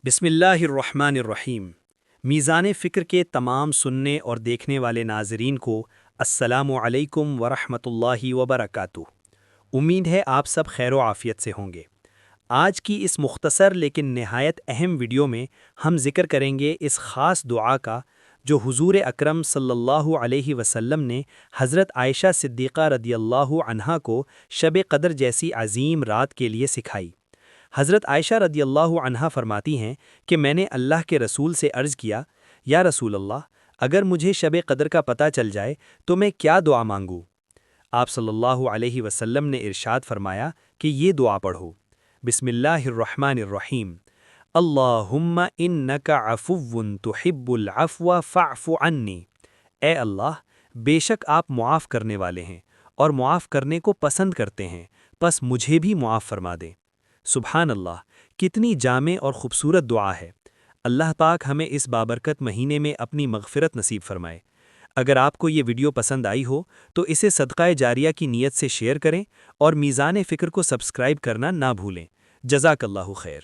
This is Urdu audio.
بسم اللہ الرحمن الرحیم۔ میزان فکر کے تمام سننے اور دیکھنے والے ناظرین کو السلام علیکم ورحمۃ اللہ وبرکاتہ۔ امید ہے آپ سب خیر و عافیت سے ہوں گے۔ آج کی اس مختصر لیکن نہایت اہم ویڈیو میں ہم ذکر کریں گے اس خاص دعا کا جو حضور اکرم صلی اللہ علیہ وسلم نے حضرت عائشہ صدیقہ رضی اللہ عنہا کو شب قدر جیسی عظیم رات کے لیے سکھائی۔ حضرت عائشہ رضی اللہ عنہا فرماتی ہیں کہ میں نے اللہ کے رسول سے عرض کیا، یا رسول اللہ، اگر مجھے شب قدر کا پتہ چل جائے تو میں کیا دعا مانگوں؟ آپ صلی اللہ علیہ وسلم نے ارشاد فرمایا کہ یہ دعا پڑھو، بسم اللہ الرحمن الرحیم، اللہم انک عفو تحب العفو فاعف عنی۔ اے اللہ، بے شک آپ معاف کرنے والے ہیں اور معاف کرنے کو پسند کرتے ہیں، پس مجھے بھی معاف فرما دیں۔ سبحان اللہ، کتنی جامع اور خوبصورت دعا ہے۔ اللہ پاک ہمیں اس بابرکت مہینے میں اپنی مغفرت نصیب فرمائے۔ اگر آپ کو یہ ویڈیو پسند آئی ہو تو اسے صدقہ جاریہ کی نیت سے شیئر کریں اور میزان فکر کو سبسکرائب کرنا نہ بھولیں۔ جزاک اللہ خیر۔